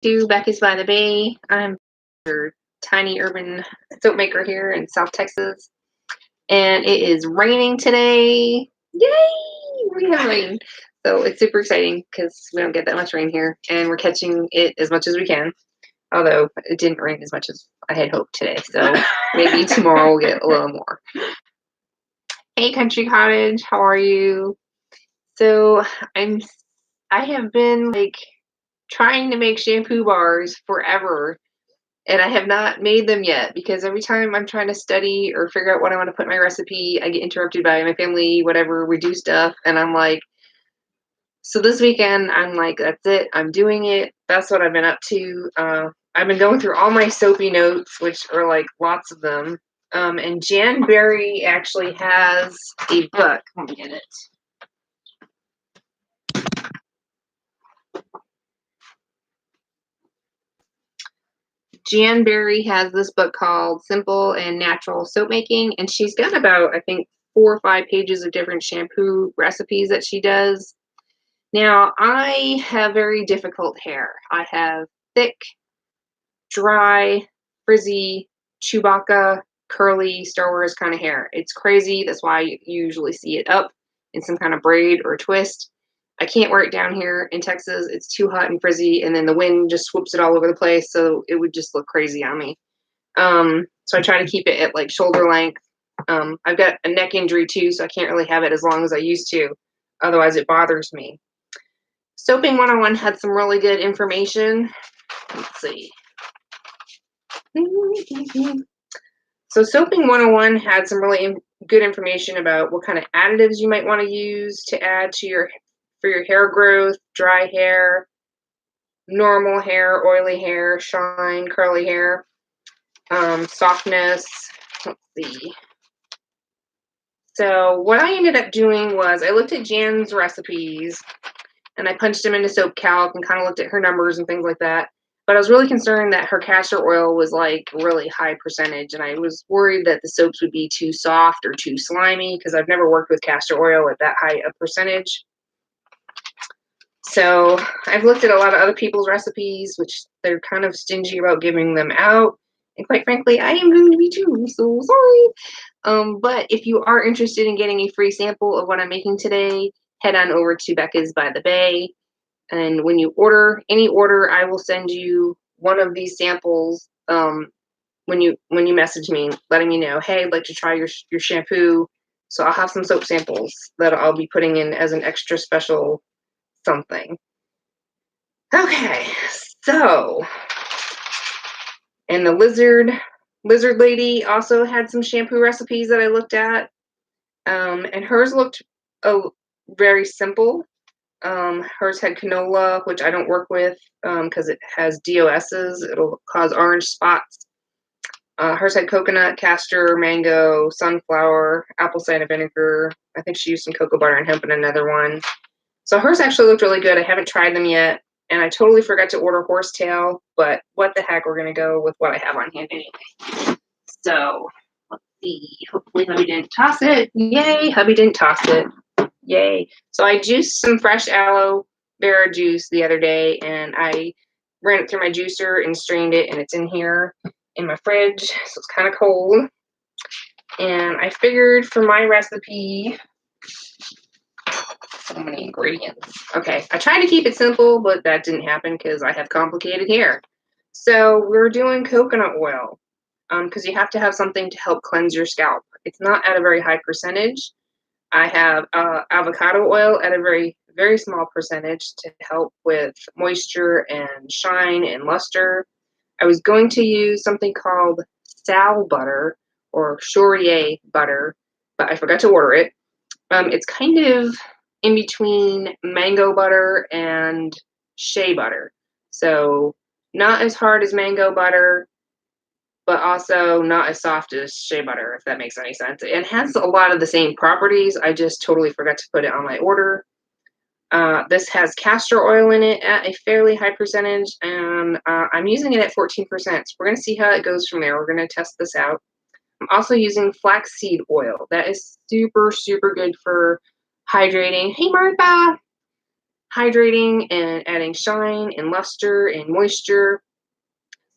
To Becca's by the Bay. I'm your tiny urban soap maker here in South Texas, and it is raining today. Yay! We have rain, so it's super exciting because we don't get that much rain here, and we're catching it as much as we can. Although it didn't rain as much as I had hoped today, so maybe tomorrow we'll get a little more. Hey, Country Cottage, how are you? So I have been like trying to make shampoo bars forever, and I have not made them yet because every time I'm trying to study or figure out what I want to put in my recipe, I get interrupted by my family, whatever, we do stuff, and I'm like, so this weekend, I'm like, that's it, I'm doing it. That's what I've been up to. I've been going through all my soapy notes, which are like lots of them. And Jan Berry actually has a book. Let me get it. Jan Berry has this book called Simple and Natural Soap Making, and she's got about, I think, 4 or 5 pages of different shampoo recipes that she does. Now, I have very difficult hair. I have thick, dry, frizzy, Chewbacca, curly, Star Wars kind of hair. It's crazy. That's why you usually see it up in some kind of braid or twist. I can't wear it down here in Texas. It's too hot and frizzy, and then the wind just swoops it all over the place, so it would just look crazy on me. So I try to keep it at like shoulder length. I've got a neck injury too, so I can't really have it as long as I used to. Otherwise, it bothers me. Soaping 101 had some really good information. Let's see. So Soaping 101 had some really good information about what kind of additives you might want to use to add to for your hair growth, dry hair, normal hair, oily hair, shine, curly hair, softness. Let's see. So what I ended up doing was I looked at Jan's recipes and I punched them into Soap Calc and kind of looked at her numbers and things like that. But I was really concerned that her castor oil was like really high percentage, and I was worried that the soaps would be too soft or too slimy because I've never worked with castor oil at that high a percentage. So I've looked at a lot of other people's recipes, which they're kind of stingy about giving them out. And quite frankly, I am going to be too, so sorry. But if you are interested in getting a free sample of what I'm making today, head on over to Becca's by the Bay. And when you order any order, I will send you one of these samples when you message me, letting me know, hey, I'd like to try your shampoo. So I'll have some soap samples that I'll be putting in as an extra special something. Okay, so, and the lizard lady also had some shampoo recipes that I looked at, and hers looked very simple. Hers had canola, which I don't work with because it has DOSs. It'll cause orange spots. Hers had coconut, castor, mango, sunflower, apple cider vinegar. I think she used some cocoa butter and hemp in another one. So hers actually looked really good. I haven't tried them yet. And I totally forgot to order horsetail, but what the heck, we're going to go with what I have on hand anyway. So let's see. Hopefully hubby didn't toss it. Yay, hubby didn't toss it. Yay. So I juiced some fresh aloe Vera juice the other day, and I ran it through my juicer and strained it, and it's in here in my fridge, so it's kind of cold. And I figured for my recipe, so many ingredients. Okay, I tried to keep it simple, but that didn't happen because I have complicated hair. So we're doing coconut oil because you have to have something to help cleanse your scalp. It's not at a very high percentage. I have avocado oil at a very, very small percentage to help with moisture and shine and luster. I was going to use something called Sal butter or Chaurier butter, but I forgot to order it. It's kind of in between mango butter and shea butter. So not as hard as mango butter, but also not as soft as shea butter, if that makes any sense. It has a lot of the same properties. I just totally forgot to put it on my order. This has castor oil in it at a fairly high percentage, and I'm using it at 14%. So we're going to see how it goes from there. We're going to test this out. I'm also using flaxseed oil. That is super, super good for hydrating. Hey, Martha. hydrating and adding shine and luster and moisture.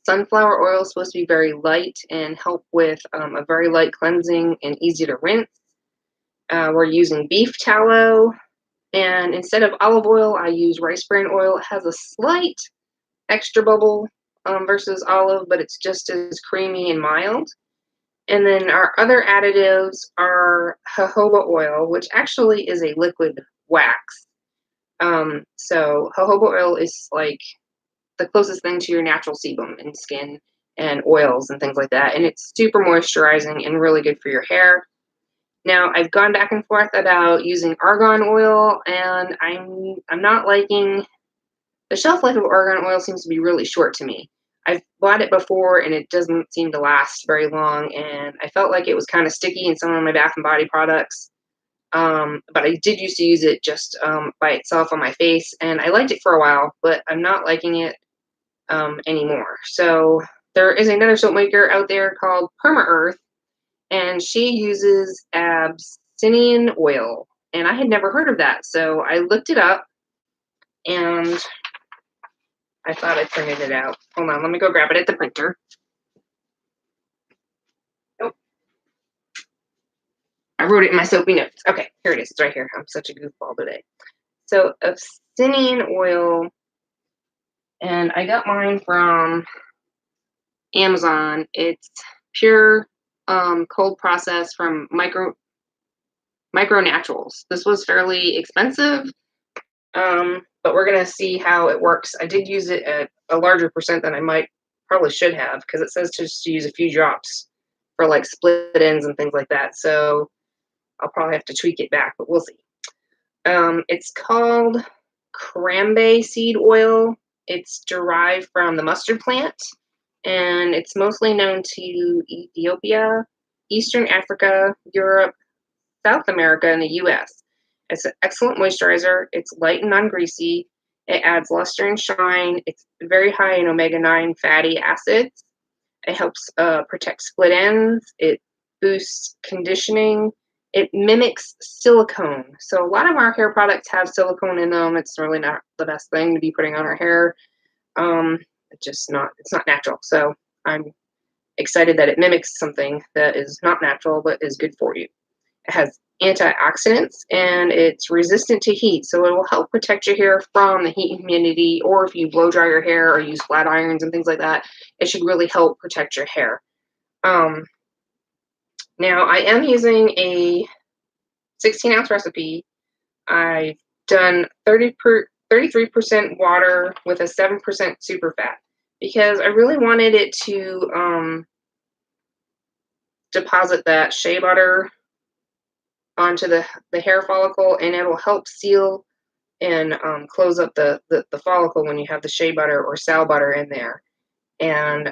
Sunflower oil is supposed to be very light and help with a very light cleansing and easy to rinse. We're using beef tallow, and instead of olive oil, I use rice bran oil. It has a slight extra bubble versus olive, but it's just as creamy and mild. And then our other additives are jojoba oil, which actually is a liquid wax. So jojoba oil is like the closest thing to your natural sebum in skin and oils and things like that. And it's super moisturizing and really good for your hair. Now I've gone back and forth about using argan oil, and I'm not liking the shelf life of argan oil. Seems to be really short to me. I've bought it before and it doesn't seem to last very long, and I felt like it was kind of sticky in some of my Bath and Body products. But I did used to use it just by itself on my face, and I liked it for a while, but I'm not liking it anymore. So there is another soap maker out there called Perma Earth, and she uses Abyssinian oil, and I had never heard of that. So I looked it up, and I thought I printed it out. Hold on, let me go grab it at the printer. Oh, I wrote it in my soapy notes. Okay, here it is. It's right here. I'm such a goofball today. So Abyssinian oil, and I got mine from Amazon. It's pure cold process from Micro Naturals. This was fairly expensive, but we're gonna see how it works. I did use it at a larger percent than I probably should have, because it says just to use a few drops for like split ends and things like that. So I'll probably have to tweak it back, but we'll see. It's called Cran Bay Seed Oil. It's derived from the mustard plant, and it's mostly known to Ethiopia, Eastern Africa, Europe, South America, and the US. It's an excellent moisturizer. It's light and non-greasy. It adds luster and shine. It's very high in omega-9 fatty acids. It helps protect split ends. It boosts conditioning. It mimics silicone. So a lot of our hair products have silicone in them. It's really not the best thing to be putting on our hair. It's not natural. So I'm excited that it mimics something that is not natural but is good for you. It has antioxidants, and it's resistant to heat, so it will help protect your hair from the heat and humidity, or if you blow dry your hair or use flat irons and things like that, it should really help protect your hair. Now I am using a 16-ounce recipe. I've done 33% water with a 7% super fat, because I really wanted it to deposit that shea butter onto the hair follicle, and it'll help seal and close up the follicle when you have the shea butter or sow butter in there. And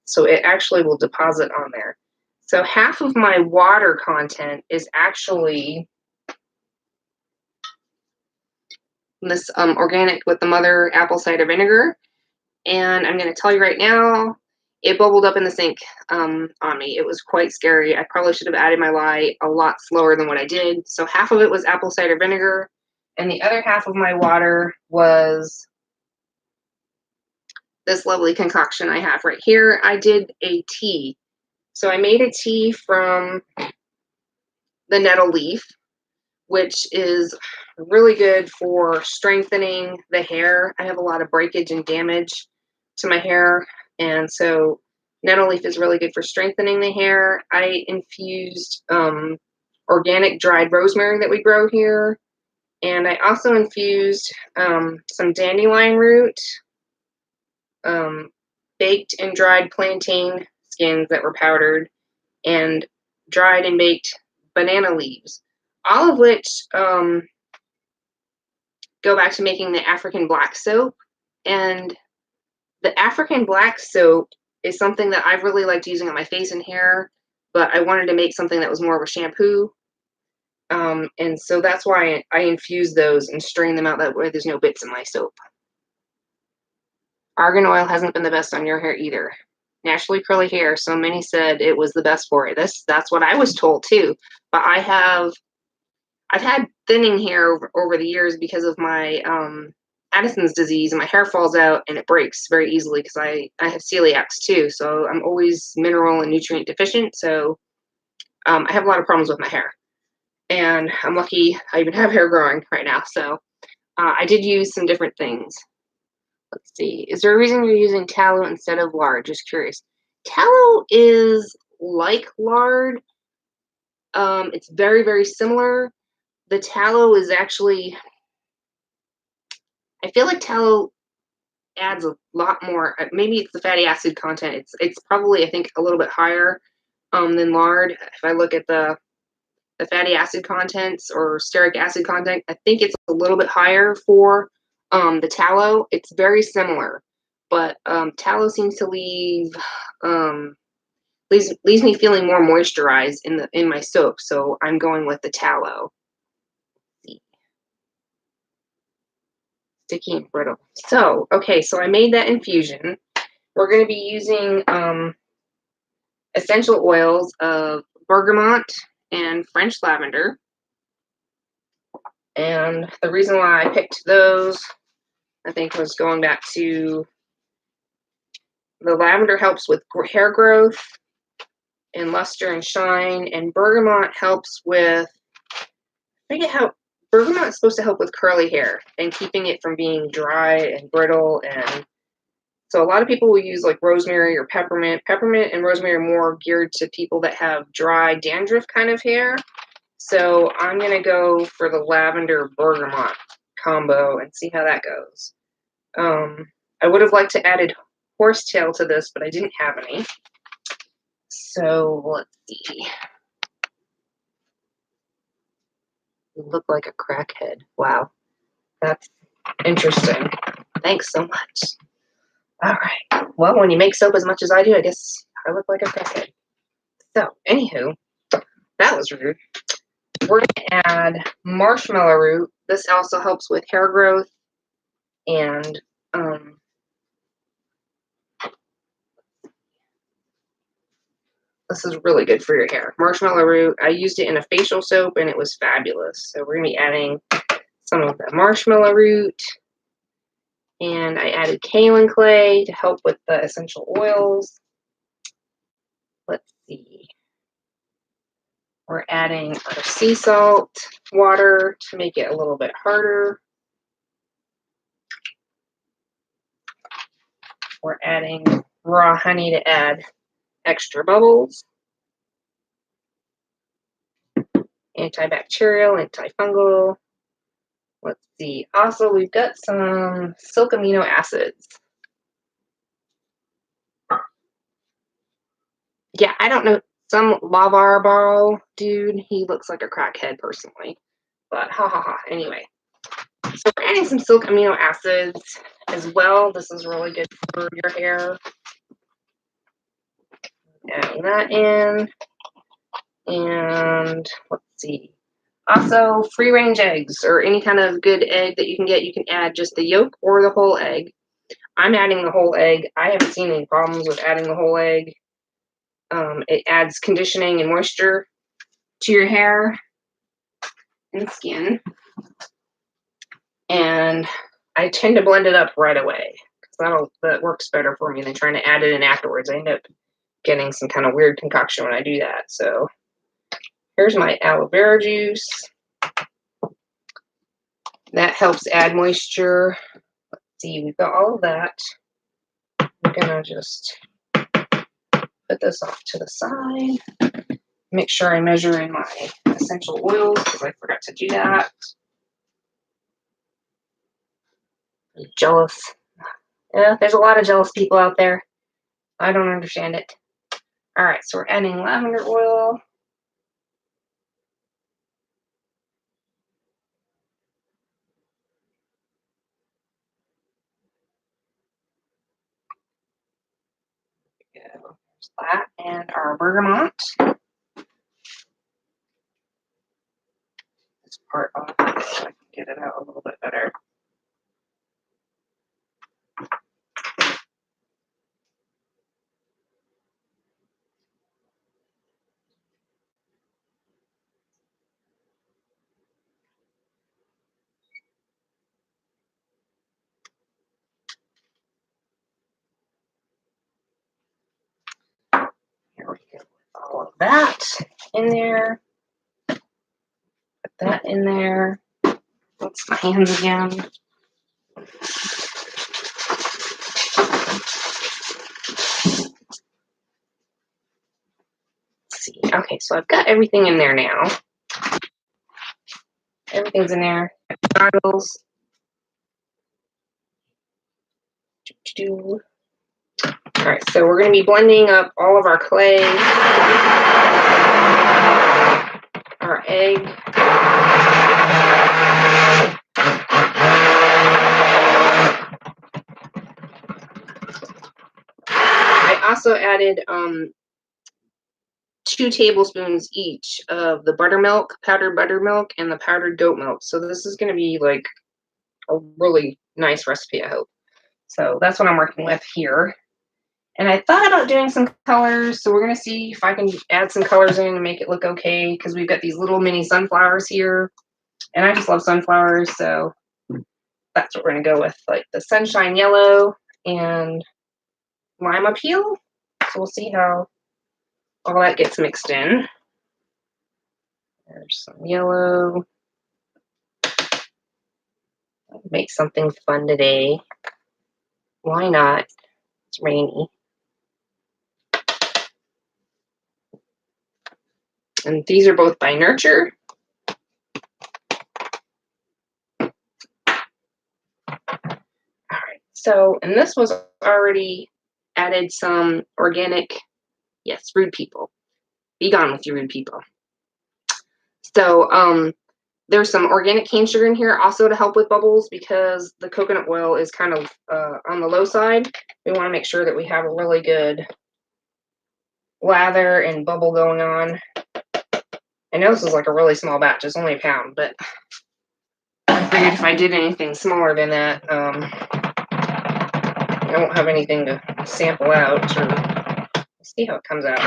so it actually will deposit on there. So half of my water content is actually this organic with the mother apple cider vinegar. And I'm going to tell you right now, it bubbled up in the sink on me. It was quite scary. I probably should have added my lye a lot slower than what I did. So half of it was apple cider vinegar, and the other half of my water was this lovely concoction I have right here. I did a tea. So I made a tea from the nettle leaf, which is really good for strengthening the hair. I have a lot of breakage and damage to my hair, and so nettle leaf is really good for strengthening the hair. I infused organic dried rosemary that we grow here, and I also infused some dandelion root, baked and dried plantain skins that were powdered, and dried and baked banana leaves, all of which go back to making the African black soap. And the African black soap is something that I really liked using on my face and hair, but I wanted to make something that was more of a shampoo. And so that's why I infuse those and strain them out. That way there's no bits in my soap. Argan oil hasn't been the best on your hair either. Naturally curly hair, so many said it was the best for it. That's what I was told too. But I've had thinning hair over the years because of my Addison's disease, and my hair falls out and it breaks very easily because I have celiacs too. So I'm always mineral and nutrient deficient. So I have a lot of problems with my hair, and I'm lucky I even have hair growing right now. So I did use some different things. Let's see. Is there a reason you're using tallow instead of lard? Just curious. Tallow is like lard. It's very, very similar. The tallow is actually, I feel like tallow adds a lot more. Maybe it's the fatty acid content. It's probably, I think, a little bit higher than lard. If I look at the fatty acid contents or stearic acid content, I think it's a little bit higher for the tallow. It's very similar, but tallow seems to leaves me feeling more moisturized in my soap. So I'm going with the tallow. Sticky and brittle. So okay, so I made that infusion. We're going to be using essential oils of bergamot and French lavender. And the reason why I picked those, I think, was going back to the lavender helps with hair growth and luster and shine, and bergamot helps with, I forget how, bergamot is supposed to help with curly hair and keeping it from being dry and brittle. And so a lot of people will use like rosemary or peppermint. Peppermint and rosemary are more geared to people that have dry dandruff kind of hair. So I'm going to go for the lavender bergamot combo and see how that goes. I would have liked to added horsetail to this, but I didn't have any. So let's see. You look like a crackhead. Wow. That's interesting. Thanks so much. All right. Well, when you make soap as much as I do, I guess I look like a crackhead. So, anywho, that was rude. We're going to add marshmallow root. This also helps with hair growth, and this is really good for your hair. Marshmallow root, I used it in a facial soap, and it was fabulous. So we're going to be adding some of the marshmallow root, and I added kaolin clay to help with the essential oils. Let's see. We're adding our sea salt water to make it a little bit harder. We're adding raw honey to add extra bubbles. Antibacterial, antifungal. Let's see. Also, we've got some silk amino acids. Yeah, I don't know. Some Lavar Ball dude, he looks like a crackhead personally. But ha ha ha. Anyway. So we're adding some silk amino acids as well. This is really good for your hair. Adding that in. And let's see. Also, free range eggs or any kind of good egg that you can get. You can add just the yolk or the whole egg. I'm adding the whole egg. I haven't seen any problems with adding the whole egg. It adds conditioning and moisture to your hair and skin. And I tend to blend it up right away because that works better for me than trying to add it in afterwards. I end up getting some kind of weird concoction when I do that. So here's my aloe vera juice. That helps add moisture. Let's see, we've got all of that. I'm gonna just put this off to the side. Make sure I measure in my essential oils because I forgot to do that. I'm jealous. Yeah, there's a lot of jealous people out there. I don't understand it. All right, so we're adding lavender oil. There's that, and our bergamot. This part off so I can get it out a little bit better. that in there. Put that in there. That's my hands again. Let's see. Okay, so I've got everything in there now. Everything's in there. Bottles. Alright, so we're going to be blending up all of our clay, our egg, I also added 2 tablespoons each of the buttermilk, powdered buttermilk, and the powdered goat milk. So this is going to be like a really nice recipe, I hope. So that's what I'm working with here. And I thought about doing some colors, so we're going to see if I can add some colors in and make it look okay, because we've got these little mini sunflowers here, and I just love sunflowers, so that's what we're going to go with, like the sunshine yellow and lima peel. So we'll see how all that gets mixed in. There's some yellow. Make something fun today. Why not? It's rainy. And these are both by Nurture. Alright, so, and this was already added some organic, yes, rude people. Be gone with you, rude people. So, there's some organic cane sugar in here also to help with bubbles, because the coconut oil is kind of on the low side. We want to make sure that we have a really good lather and bubble going on. I know this is like a really small batch, it's only a pound, but I figured if I did anything smaller than that, I won't have anything to sample out or see how it comes out.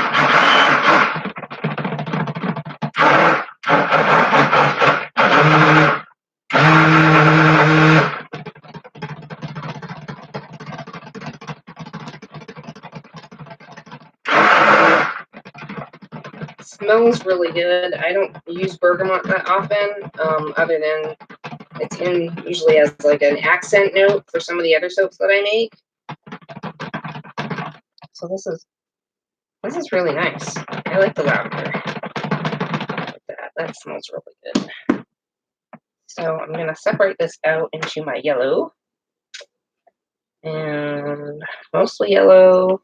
It smells really good. I don't use bergamot that often, other than it's in usually as like an accent note for some of the other soaps that I make. So this is really nice. I like the lavender. That smells really good. So I'm going to separate this out into my yellow. And mostly yellow.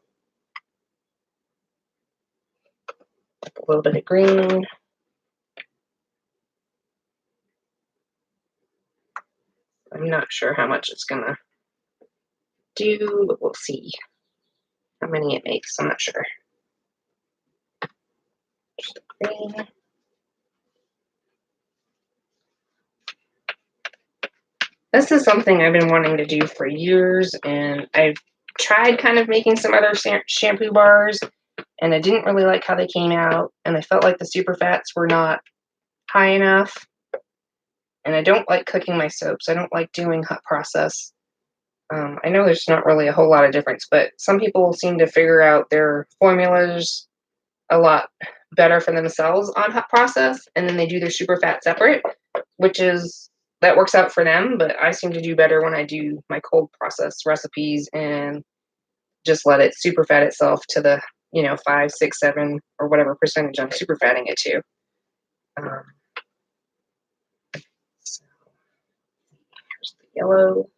A little bit of green. I'm not sure how much it's going to do, but we'll see how many it makes. I'm not sure. Just the green. This is something I've been wanting to do for years, and I've tried kind of making some other shampoo bars, and I didn't really like how they came out, and I felt like the super fats were not high enough. And I don't like cooking my soaps. I don't like doing hot process. I know there's not really a whole lot of difference, but some people seem to figure out their formulas a lot better for themselves on hot process, and then they do their super fat separate, that works out for them, but I seem to do better when I do my cold process recipes and just let it super fat itself to the, 5, 6, 7, or whatever percentage I'm super fatting it to. So here's the yellow.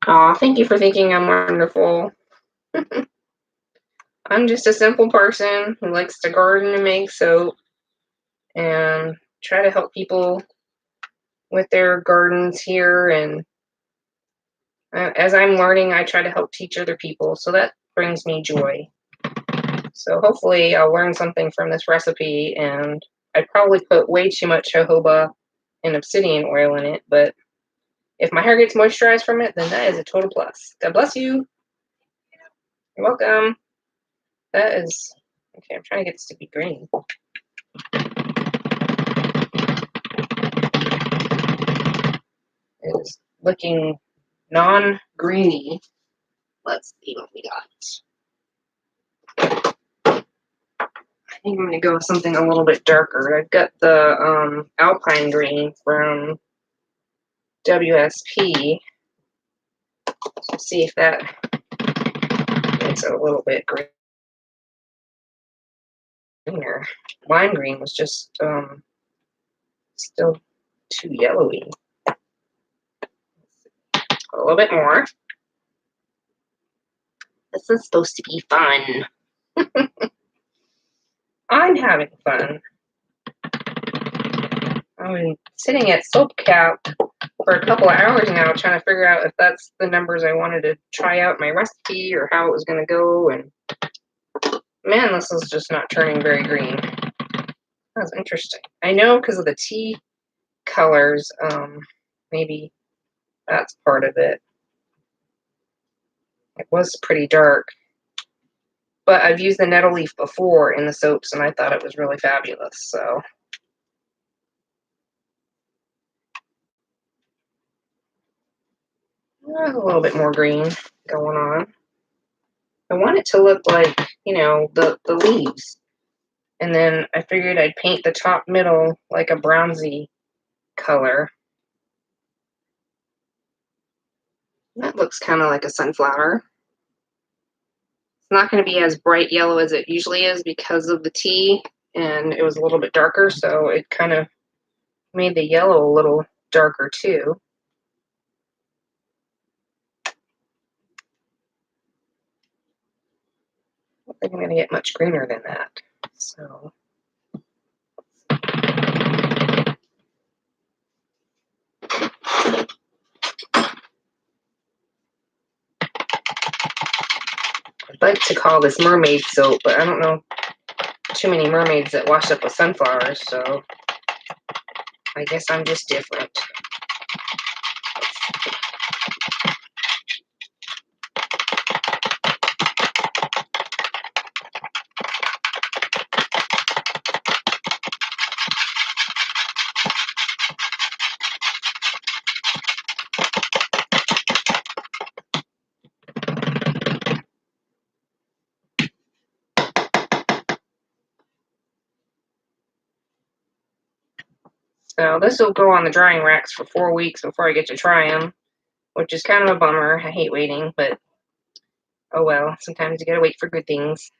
Aw, thank you for thinking I'm wonderful. I'm just a simple person who likes to garden and make soap and try to help people with their gardens here. And as I'm learning, I try to help teach other people. So that brings me joy. So hopefully I'll learn something from this recipe. And I probably put way too much jojoba and obsidian oil in it. But if my hair gets moisturized from it, then that is a total plus. God bless you. You're welcome. That is Okay, I'm trying to get this to be green. It is looking non-greeny. Let's see what we got. I think I'm going to go with something a little bit darker. I've got the Alpine Green from WSP. Let's see if that makes it a little bit greener. Lime green was just still too yellowy. A little bit more. This is supposed to be fun. I'm having fun. I've been sitting at soap cap for a couple of hours now trying to figure out if that's the numbers I wanted to try out my recipe or how it was going to go. And man, this is just not turning very green. That's interesting. I know because of the tea colors, maybe that's part of it. It was pretty dark. But I've used the nettle leaf before in the soaps, and I thought it was really fabulous. So a little bit more green going on. I want it to look like, you know, the leaves. And then I figured I'd paint the top middle like a bronzy color. That looks kind of like a sunflower. It's not going to be as bright yellow as it usually is because of the tea, and it was a little bit darker, so it kind of made the yellow a little darker too. I don't think I'm going to get much greener than that. So I'd like to call this mermaid soap, but I don't know too many mermaids that wash up with sunflowers, so I guess I'm just different. So this will go on the drying racks for 4 weeks before I get to try them, which is kind of a bummer. I hate waiting, but oh well. Sometimes you gotta wait for good things.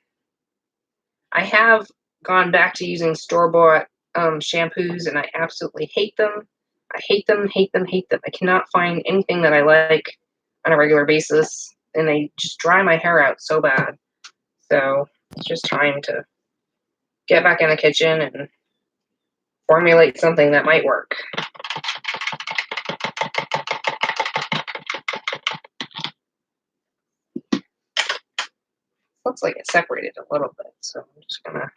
I have gone back to using store-bought shampoos, and I absolutely hate them. I hate them, hate them, hate them. I cannot find anything that I like on a regular basis, and they just dry my hair out so bad. So it's just time to get back in the kitchen and formulate something that might work. Looks like it separated a little bit, so I'm just gonna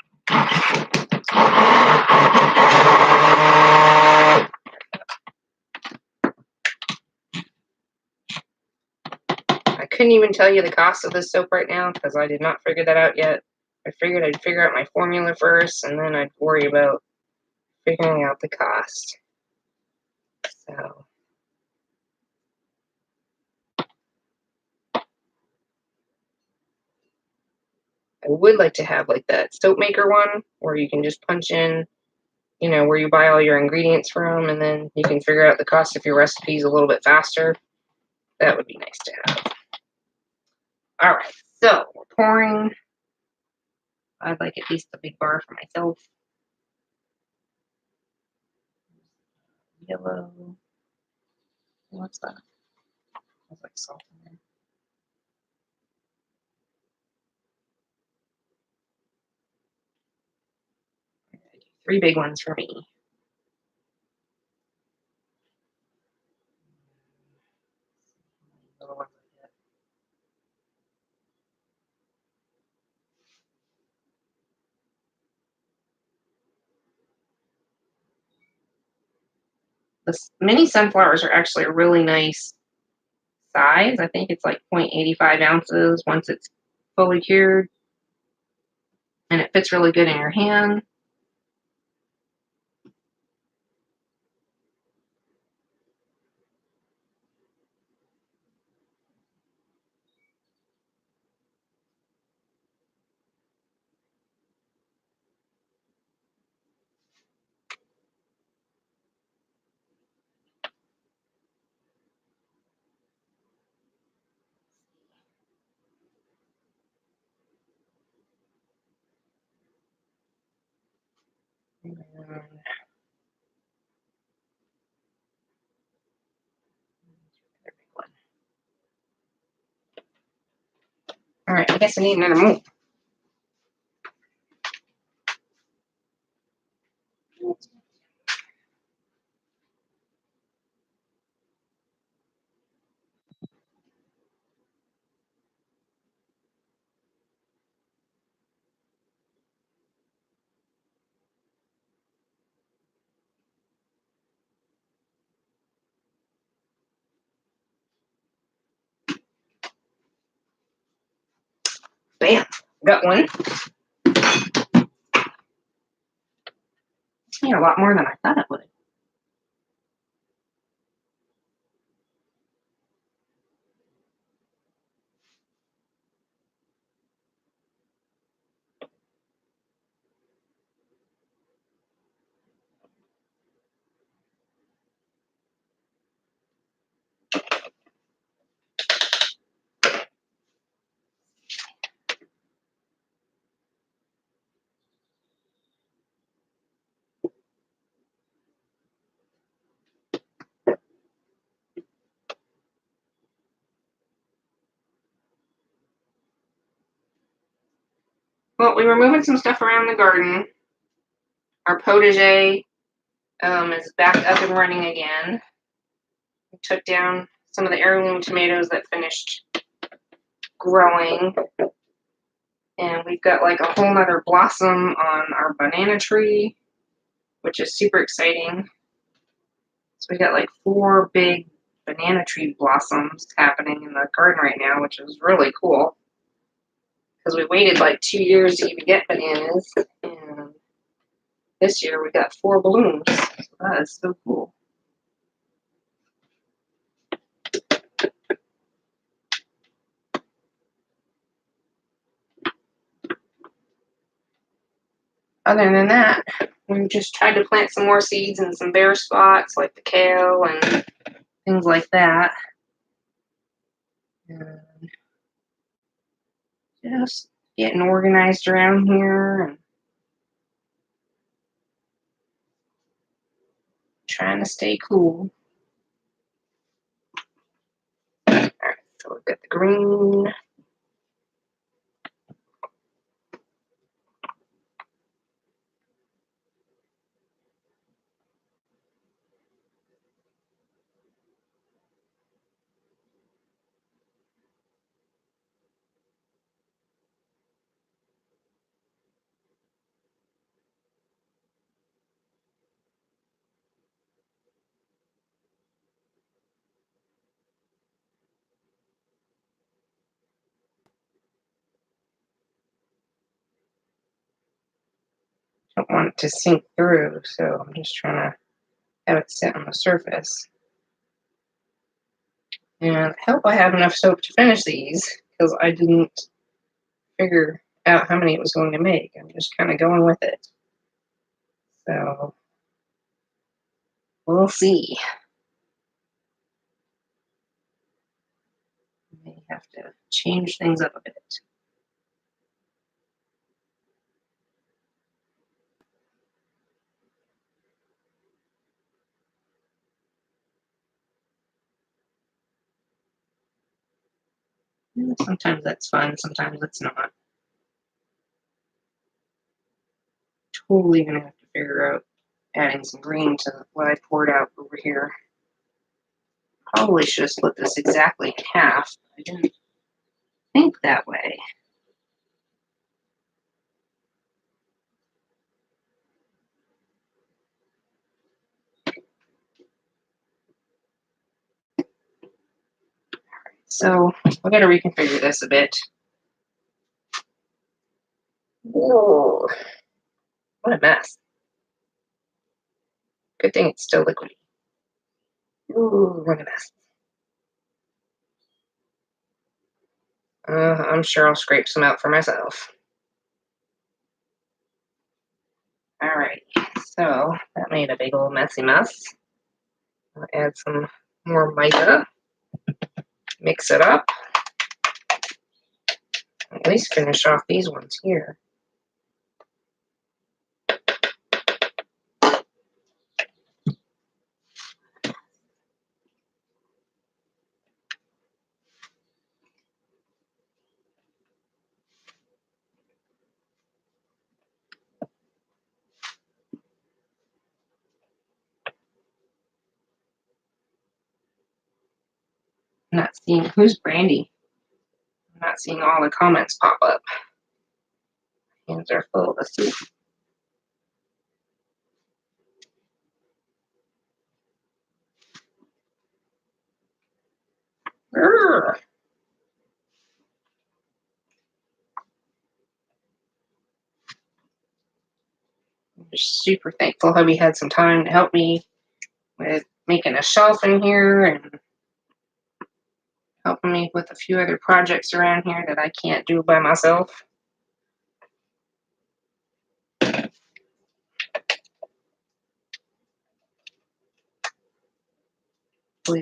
I couldn't even tell you the cost of this soap right now because I did not figure that out yet. I figured I'd figure out my formula first, and then I'd worry about figuring out the cost. So I would like to have like that soap maker one where you can just punch in, you know, where you buy all your ingredients from, and then you can figure out the cost of your recipes a little bit faster. That would be nice to have. All right, so we're pouring. I'd like at least a big bar for myself. Yellow. What's that? That's like salt in there. 3 big ones for me. The mini sunflowers are actually a really nice size. I think it's like 0.85 ounces once it's fully cured. and it fits really good in your hand. All right, I guess I need another mold. Bam, got one. Yeah, a lot more than I thought it would. Well, we were moving some stuff around the garden. Our potager is back up and running again. We took down some of the heirloom tomatoes that finished growing. And we've got like a whole nother blossom on our banana tree, which is super exciting. So we got like 4 big banana tree blossoms happening in the garden right now, which is really cool. Because we waited like 2 years to even get bananas. And this year we got 4 blooms. So that is so cool. Other than that, we just tried to plant some more seeds in some bare spots like the kale and things like that. And just getting organized around here and trying to stay cool. Alright, so we've got the green. Don't want it to sink through, so I'm just trying to have it sit on the surface. And I hope I have enough soap to finish these, because I didn't figure out how many it was going to make. I'm just kind of going with it. So we'll see. May have to change things up a bit. Sometimes that's fun, sometimes it's not. Totally gonna have to figure out adding some green to what I poured out over here. Probably should have split this exactly in half. I didn't think that way. So we got to reconfigure this a bit. Whoa, what a mess. Good thing it's still liquid. Ooh, what a mess. I'm sure I'll scrape some out for myself. Alright, so that made a big old messy mess. I'll add some more mica, mix it up, at least finish off these ones here. I'm not seeing, who's Brandy? I'm not seeing all the comments pop up. Hands are full of the soup. Urgh. I'm just super thankful hubby had some time to help me with making a shelf in here and helping me with a few other projects around here that I can't do by myself. Hopefully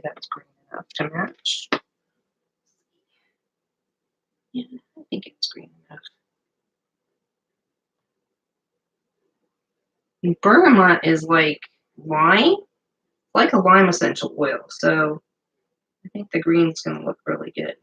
that's green enough to match. Yeah, I think it's green enough. And bergamot is like lime, like a lime essential oil. So I think the green's going to look really good.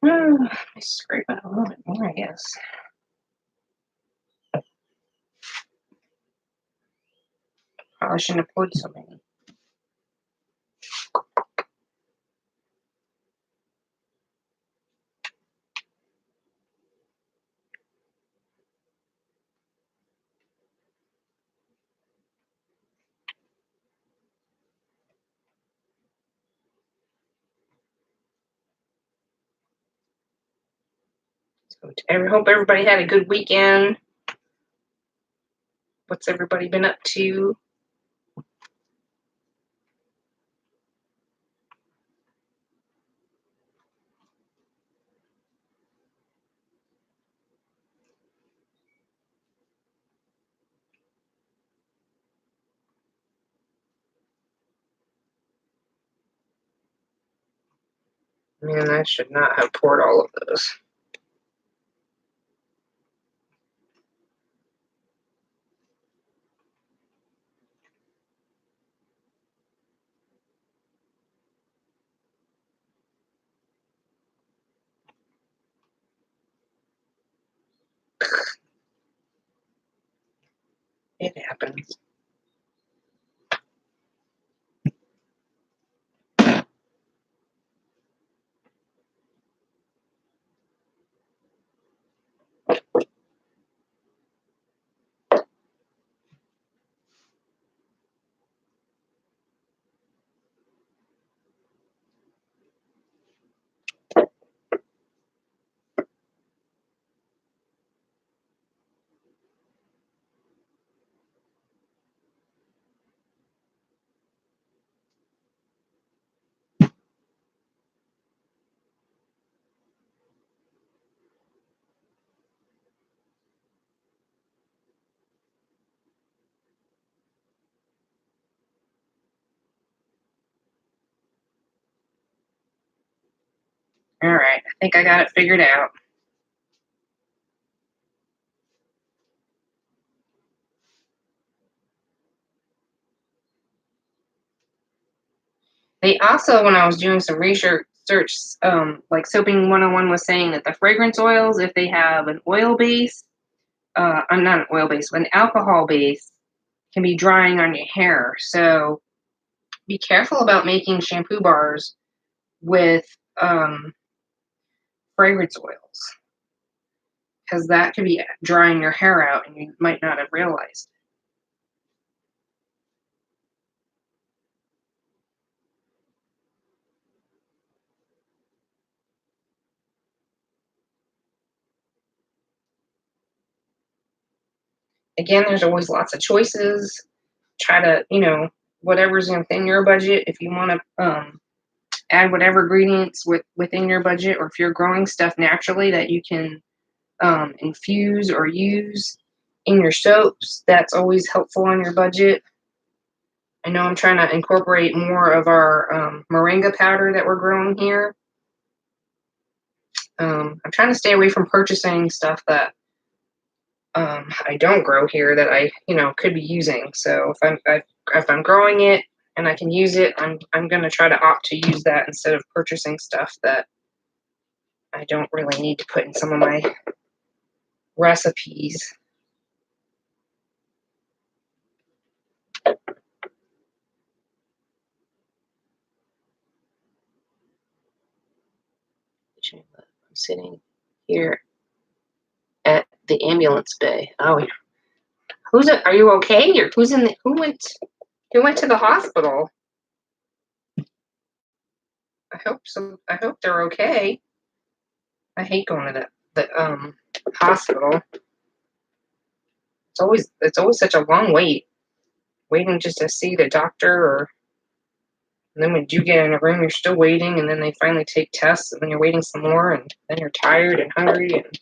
I scrape it a little bit more, I guess. Probably shouldn't have poured so many. So I hope everybody had a good weekend. What's everybody been up to? Man, I should not have poured all of those. It happens. All right, I think I got it figured out. They also, when I was doing some research, like Soaping 101 was saying that the fragrance oils, if they have an oil base, I'm not an oil base, but an alcohol base, can be drying on your hair. So be careful about making shampoo bars with fragrance oils because that could be drying your hair out and you might not have realized. Again, there's always lots of choices. Try to, whatever's within your budget. If you want to add whatever ingredients within your budget, or if you're growing stuff naturally that you can infuse or use in your soaps, that's always helpful on your budget. I know I'm trying to incorporate more of our moringa powder that we're growing here. I'm trying to stay away from purchasing stuff that I don't grow here that I, could be using. So if I'm growing it and I can use it, I'm gonna try to opt to use that instead of purchasing stuff that I don't really need to put in some of my recipes. I'm sitting here at the ambulance bay. Oh, who's it? Are you okay? Or who went to the hospital? I hope so. I hope they're okay. I hate going to the hospital. It's always such a long waiting just to see the doctor, or and then when you get in a room, you're still waiting, and then they finally take tests, and then you're waiting some more, and then you're tired and hungry, and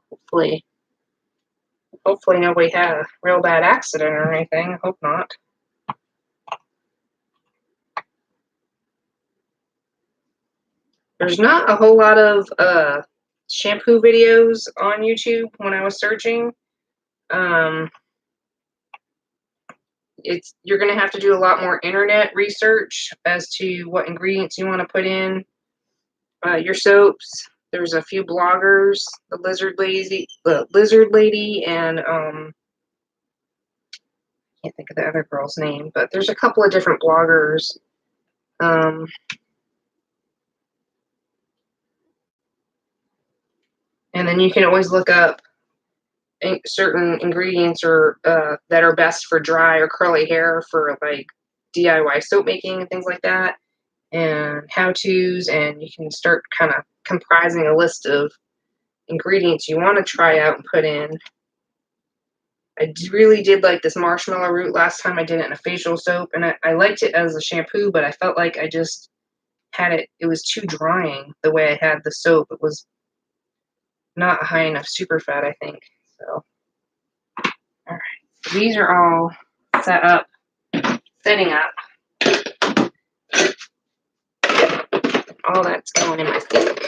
hopefully, hopefully nobody had a real bad accident or anything. Hope not. There's not a whole lot of shampoo videos on YouTube when I was searching. Um, you're going to have to do a lot more internet research as to what ingredients you want to put in your soaps. There's a few bloggers, the Lizard Lady, and I can't think of the other girl's name, but there's a couple of different bloggers. Um, and then you can always look up certain ingredients or that are best for dry or curly hair for like DIY soap making and things like that, and how-tos, and you can start kind of comprising a list of ingredients you want to try out and put in. I really did like this Marshmallow Root last time I did it in a facial soap, and I liked it as a shampoo, but I felt like I just it was too drying the way I had the soap. It was not high enough super fat, I think. So, all right. So these are all setting up. All that's going in my sink.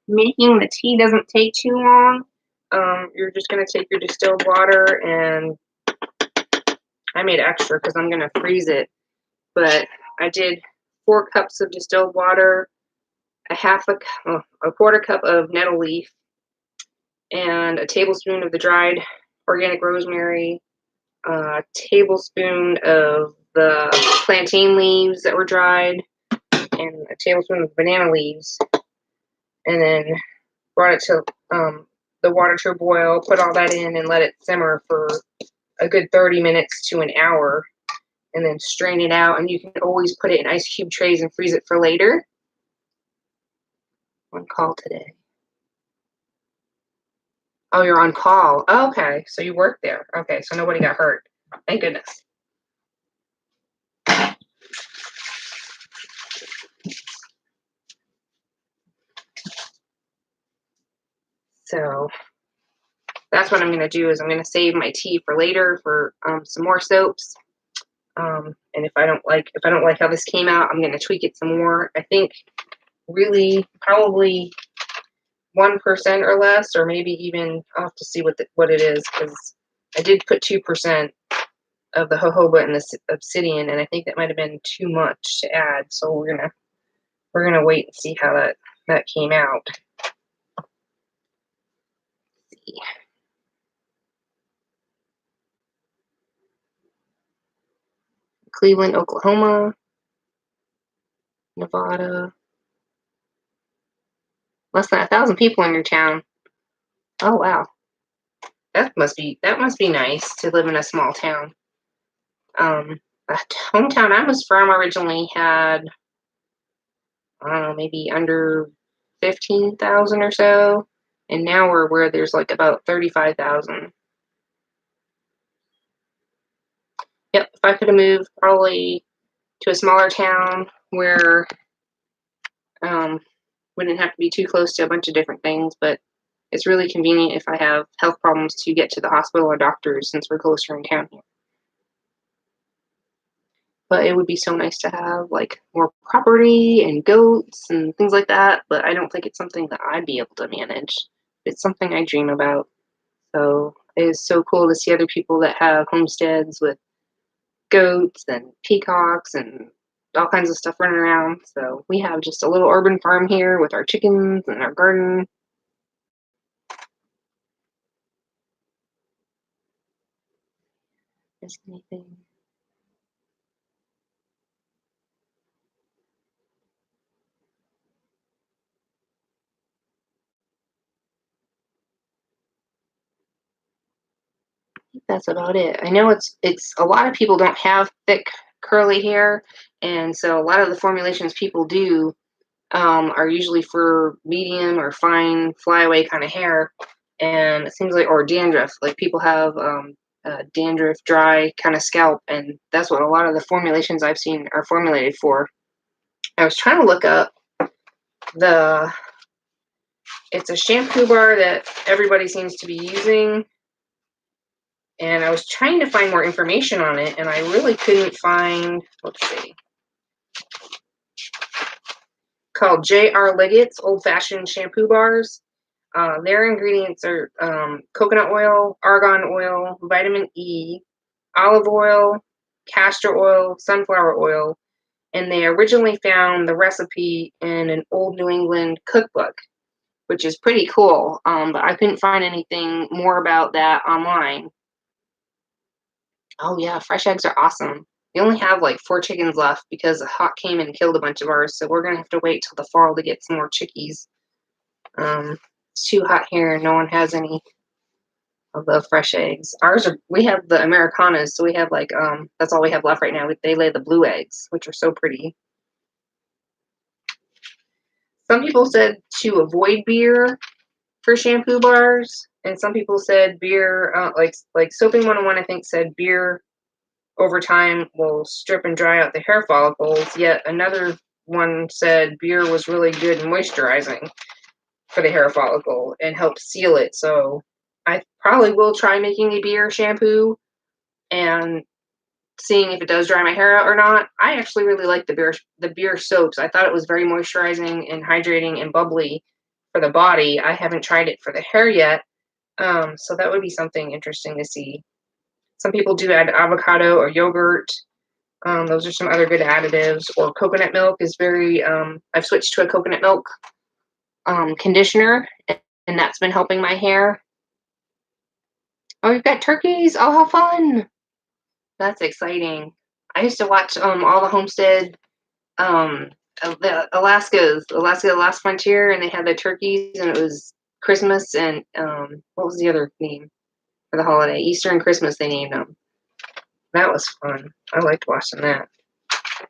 Making the tea doesn't take too long. You're just going to take your distilled water, and I made extra because I'm going to freeze it. But I did 4 cups of distilled water, a quarter cup of nettle leaf, and a tablespoon of the dried organic rosemary, a tablespoon of the plantain leaves that were dried, and a tablespoon of banana leaves. And then brought it to the water to a boil, put all that in, and let it simmer for a good 30 minutes to an hour, and then strain it out. And you can always put it in ice cube trays and freeze it for later. On call today. Oh, you're on call. Oh, okay, so you work there. Okay, so nobody got hurt. Thank goodness. So that's what I'm going to do is I'm going to save my tea for later for some more soaps. And if I don't like how this came out, I'm gonna tweak it some more. I think really probably 1% or less, or maybe even I'll have to see what it is, because I did put 2% of the jojoba and the obsidian, and I think that might have been too much to add. So we're gonna wait and see how that came out. Cleveland, Oklahoma, Nevada. Less than 1,000 people in your town. Oh wow, that must be nice to live in a small town. The hometown I was from originally had, I don't know, maybe under 15,000 or so, and now we're where there's like about 35,000. Yep, if I could have moved probably to a smaller town where wouldn't have to be too close to a bunch of different things, but it's really convenient if I have health problems to get to the hospital or doctors since we're closer in town here. But it would be so nice to have like more property and goats and things like that, but I don't think it's something that I'd be able to manage. It's something I dream about. So it is so cool to see other people that have homesteads with goats and peacocks and all kinds of stuff running around. So we have just a little urban farm here with our chickens and our garden. Is anything? I think that's about it. I know it's a lot of people don't have thick curly hair, and so a lot of the formulations people do are usually for medium or fine flyaway kind of hair, and it seems like, or dandruff, like people have dandruff, dry kind of scalp, and that's what a lot of the formulations I've seen are formulated for. I was trying to look up the, it's a shampoo bar that everybody seems to be using, and I was trying to find more information on it, and I really couldn't find, let's see, called J.R. Liggett's Old Fashioned Shampoo Bars. Their ingredients are coconut oil, argan oil, vitamin E, olive oil, castor oil, sunflower oil, and they originally found the recipe in an old New England cookbook, which is pretty cool. But I couldn't find anything more about that online. Oh yeah, fresh eggs are awesome. We only have like 4 chickens left because a hawk came and killed a bunch of ours, so we're gonna have to wait till the fall to get some more chickies. It's too hot here and no one has any of the fresh eggs. We have the Americanas, so we have like, that's all we have left right now. They lay the blue eggs, which are so pretty. Some people said to avoid beer for shampoo bars, and some people said beer, like Soaping 101, I think, said beer over time will strip and dry out the hair follicles. Yet another one said beer was really good moisturizing for the hair follicle and help seal it. So I probably will try making a beer shampoo and seeing if it does dry my hair out or not. I actually really like the beer soaps. I thought it was very moisturizing and hydrating and bubbly for the body. I haven't tried it for the hair yet. So that would be something interesting to see. Some people do add avocado or yogurt. Those are some other good additives. Or coconut milk is very, I've switched to a coconut milk conditioner, and that's been helping my hair. Oh, you've got turkeys. Oh, how fun. That's exciting. I used to watch all the homestead, the Alaska the Last Frontier, and they had the turkeys, and it was Christmas and what was the other name for the holiday? Easter and Christmas they named them. That was fun. I liked watching that. I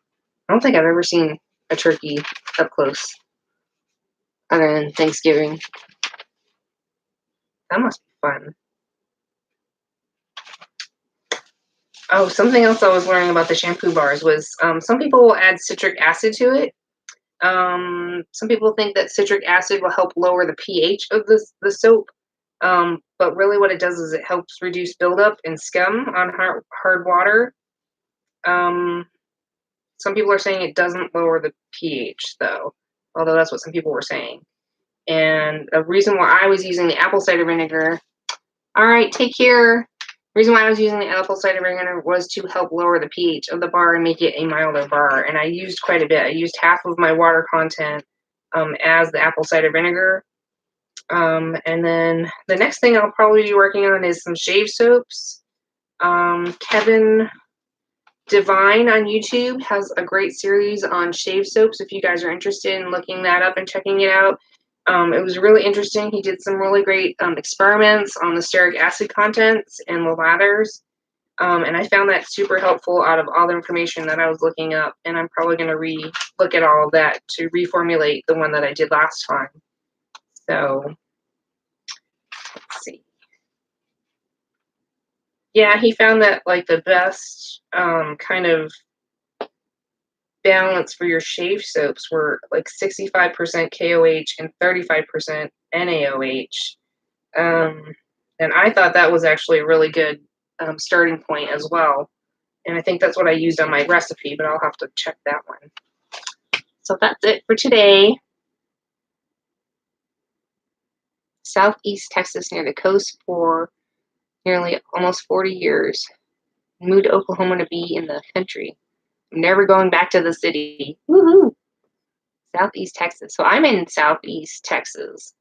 don't think I've ever seen a turkey up close other than Thanksgiving. That must be fun. Oh, something else I was learning about the shampoo bars was some people will add citric acid to it. Some people think that citric acid will help lower the pH of the soap, but really what it does is it helps reduce buildup and scum on hard water. Some people are saying it doesn't lower the pH, though, although that's what some people were saying. And the reason why I was using the apple cider vinegar, all right, take care. The reason why I was using the apple cider vinegar was to help lower the pH of the bar and make it a milder bar. And I used quite a bit. I used half of my water content as the apple cider vinegar. And then the next thing I'll probably be working on is some shave soaps. Kevin Divine on YouTube has a great series on shave soaps if you guys are interested in looking that up and checking it out. It was really interesting. He did some really great experiments on the stearic acid contents and the lathers. And I found that super helpful out of all the information that I was looking up. And I'm probably going to re-look at all of that to reformulate the one that I did last time. So, let's see. Yeah, he found that like the best kind of balance for your shave soaps were like 65% KOH and 35% NaOH. And I thought that was actually a really good starting point as well. And I think that's what I used on my recipe, but I'll have to check that one. So that's it for today. Southeast Texas near the coast for nearly almost 40 years. Moved to Oklahoma to be in the country. I'm never going back to the city. Woohoo! Southeast Texas. So I'm in Southeast Texas.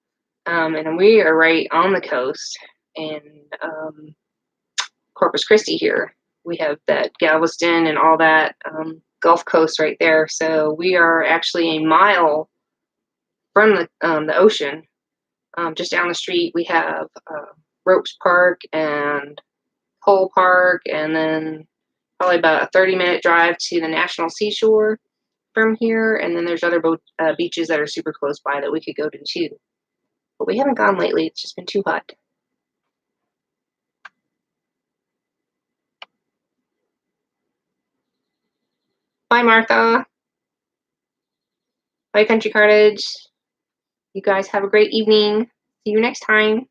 And we are right on the coast in Corpus Christi here. We have that Galveston and all that Gulf Coast right there. So we are actually a mile from the ocean. Just down the street, we have Ropes Park and Cole Park, and then probably about a 30-minute drive to the National Seashore from here. And then there's other beaches that are super close by that we could go to too. But we haven't gone lately. It's just been too hot. Bye, Martha. Bye, Country Cartage. You guys have a great evening. See you next time.